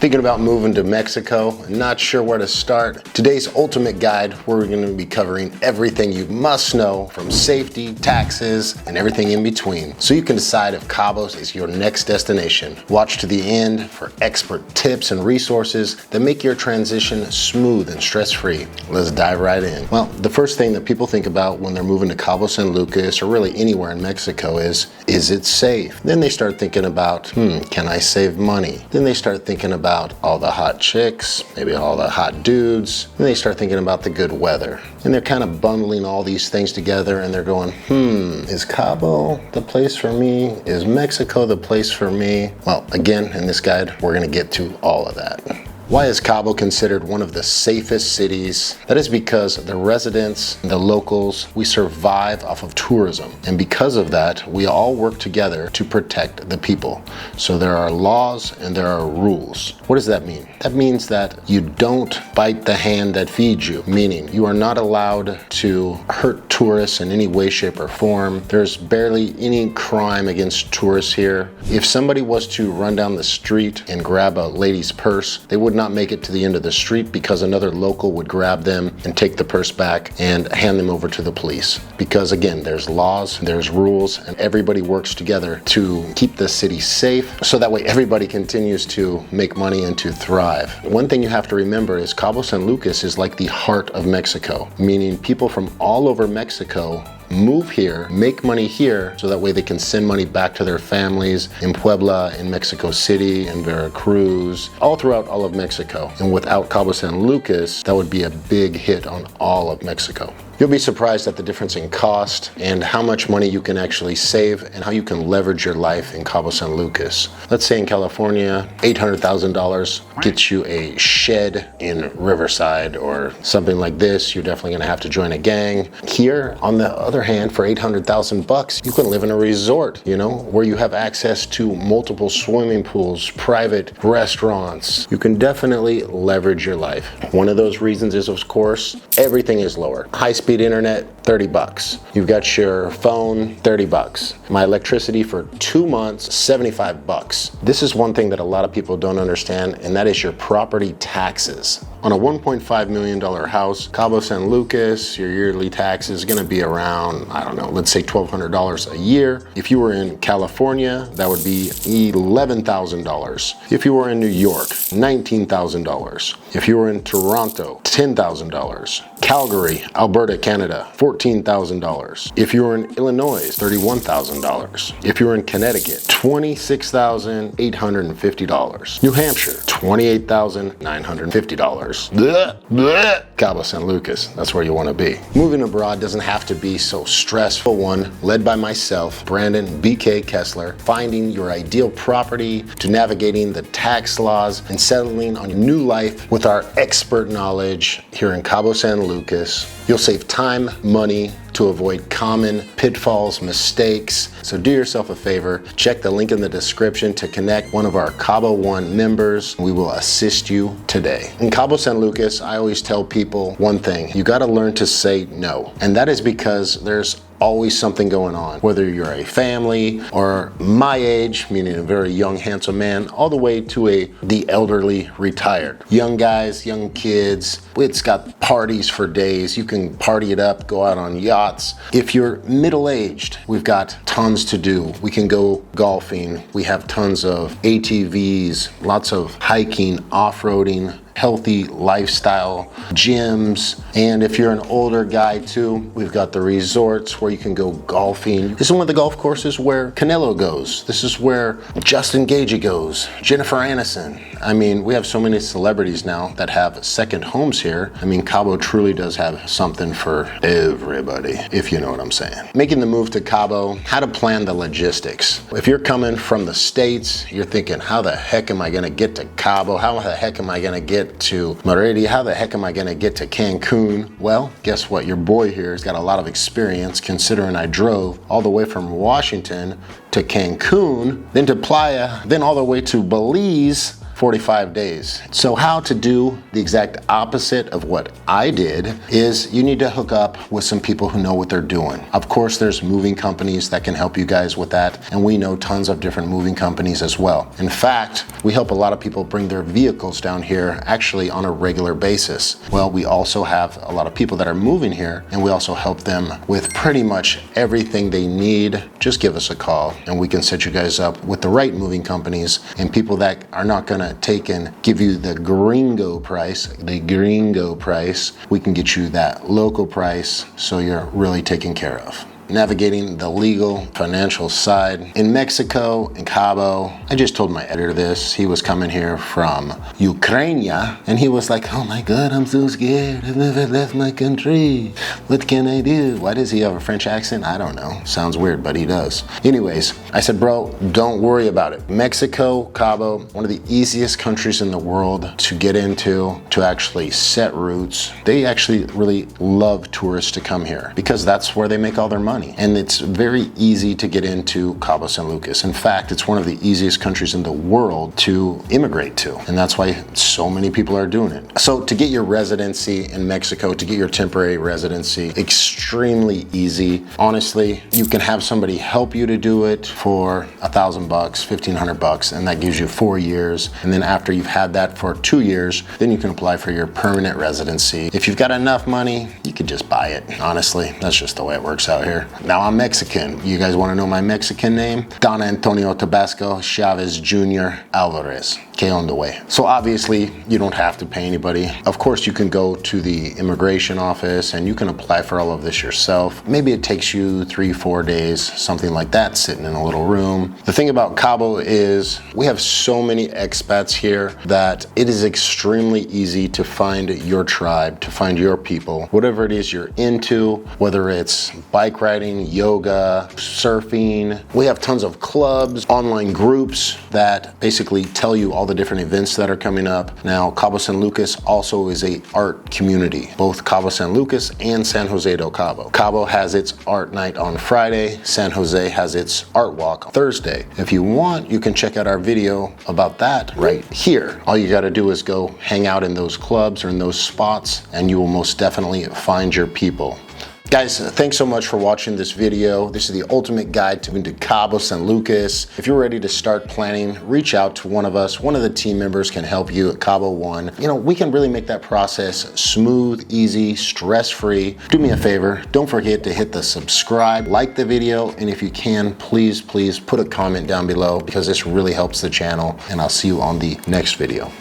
Thinking about moving to Mexico and not sure where to start? Today's ultimate guide, where we're going to be covering everything you must know from safety, taxes, and everything in between, so you can decide if Cabo is your next destination. Watch to the end for expert tips and resources that make your transition smooth and stress-free. Let's dive right in. Well, the first thing that people think about when they're moving to Cabo San Lucas, or really anywhere in Mexico, is it safe? Then they start thinking about, can I save money? Then they start thinking about all the hot chicks, maybe all the hot dudes. Then they start thinking about the good weather. And they're kind of bundling all these things together and they're going, is Cabo the place for me? Is Mexico the place for me? Well, again, in this guide, we're gonna get to all of that. Why is Cabo considered one of the safest cities? That is because the residents, the locals, we survive off of tourism. And because of that, we all work together to protect the people. So there are laws and there are rules. What does that mean? That means that you don't bite the hand that feeds you, meaning you are not allowed to hurt tourists in any way, shape, or form. There's barely any crime against tourists here. If somebody was to run down the street and grab a lady's purse, they would not make it to the end of the street because another local would grab them and take the purse back and hand them over to the police. Because again, there's laws, there's rules, and everybody works together to keep the city safe, so that way everybody continues to make money and to thrive. One thing you have to remember is Cabo San Lucas is like the heart of Mexico, meaning people from all over Mexico move here, make money here, so that way they can send money back to their families in Puebla, in Mexico City, in Veracruz, all throughout all of Mexico. And without Cabo San Lucas, that would be a big hit on all of Mexico. You'll be surprised at the difference in cost and how much money you can actually save and how you can leverage your life in Cabo San Lucas. Let's say in California, $800,000 gets you a shed in Riverside or something like this. You're definitely gonna have to join a gang. Here, on the other hand, for $800,000, you can live in a resort, where you have access to multiple swimming pools, private restaurants. You can definitely leverage your life. One of those reasons is, of course, everything is lower. High-speed internet, $30. You've got your phone, $30. My electricity for 2 months, $75. This is one thing that a lot of people don't understand, and that is your property taxes. On a $1.5 million house, Cabo San Lucas, your yearly tax is gonna be around, let's say $1,200 a year. If you were in California, that would be $11,000. If you were in New York, $19,000. If you were in Toronto, $10,000. Calgary, Alberta, Canada, $14,000. If you were in Illinois, $31,000. If you were in Connecticut, $26,850. New Hampshire, $28,950. Cabo San Lucas, that's where you want to be. Moving abroad doesn't have to be so stressful. One led by myself, Brandon BK Kessler, finding your ideal property, to navigating the tax laws and settling on a new life with our expert knowledge here in Cabo San Lucas. You'll save time, money, to avoid common pitfalls, mistakes. So do yourself a favor, check the link in the description to connect one of our Cabo One members. We will assist you today. In Cabo San Lucas, I always tell people one thing: you gotta learn to say no. And that is because there's always something going on, whether you're a family or my age, meaning a very young, handsome man, all the way to the elderly retired. Young guys, young kids, it's got parties for days. You can party it up, go out on yachts. If you're middle-aged, we've got tons to do. We can go golfing. We have tons of ATVs, lots of hiking, off-roading, healthy lifestyle, gyms. And if you're an older guy too, we've got the resorts where you can go golfing. This is one of the golf courses where Canelo goes. This is where Justin Gagey goes, Jennifer Aniston. We have so many celebrities now that have second homes here. Cabo truly does have something for everybody, if you know what I'm saying. Making the move to Cabo, how to plan the logistics. If you're coming from the States, you're thinking, how the heck am I gonna get to Cabo? How the heck am I gonna get to Merida? How the heck am I gonna get to Cancun? Well, guess what? Your boy here has got a lot of experience, considering I drove all the way from Washington to Cancun, then to Playa, then all the way to Belize, 45 days. So how to do the exact opposite of what I did is you need to hook up with some people who know what they're doing. Of course, there's moving companies that can help you guys with that, and we know tons of different moving companies as well. In fact, we help a lot of people bring their vehicles down here actually on a regular basis. Well, we also have a lot of people that are moving here, and we also help them with pretty much everything they need. Just give us a call and we can set you guys up with the right moving companies and people that are not gonna take and give you the gringo price. We can get you that local price so you're really taken care of. Navigating the legal financial side. In Mexico, in Cabo, I just told my editor this. He was coming here from Ukraine, and he was like, oh my God, I'm so scared. I've never left my country. What can I do? Why does he have a French accent? I don't know. Sounds weird, but he does. Anyways, I said, bro, don't worry about it. Mexico, Cabo, one of the easiest countries in the world to get into, to actually set roots. They actually really love tourists to come here because that's where they make all their money. And it's very easy to get into Cabo San Lucas. In fact, it's one of the easiest countries in the world to immigrate to. And that's why so many people are doing it. So to get your residency in Mexico, to get your temporary residency, extremely easy. Honestly, you can have somebody help you to do it for $1,000, $1,500, and that gives you 4 years. And then after you've had that for 2 years, then you can apply for your permanent residency. If you've got enough money, you could just buy it. Honestly, that's just the way it works out here. Now I'm Mexican. You guys want to know my Mexican name? Don Antonio Tabasco Chavez Jr. Alvarez. Que on the way. So obviously you don't have to pay anybody. Of course you can go to the immigration office and you can apply for all of this yourself. Maybe it takes you 3-4 days, something like that, sitting in a little room. The thing about Cabo is we have so many expats here that it is extremely easy to find your tribe, to find your people, whatever it is you're into, whether it's bike riding, yoga, surfing. We have tons of clubs, online groups that basically tell you all the different events that are coming up. Now, Cabo San Lucas also is a art community, both Cabo San Lucas and San Jose del Cabo. Cabo has its art night on Friday. San Jose has its art walk on Thursday. If you want, you can check out our video about that right here. All you gotta do is go hang out in those clubs or in those spots, and you will most definitely find your people. Guys, thanks so much for watching this video. This is the ultimate guide to Cabo San Lucas. If you're ready to start planning, reach out to one of us. One of the team members can help you at Cabo One. You know, we can really make that process smooth, easy, stress-free. Do me a favor, don't forget to hit the subscribe, like the video, and if you can, please put a comment down below because this really helps the channel, and I'll see you on the next video.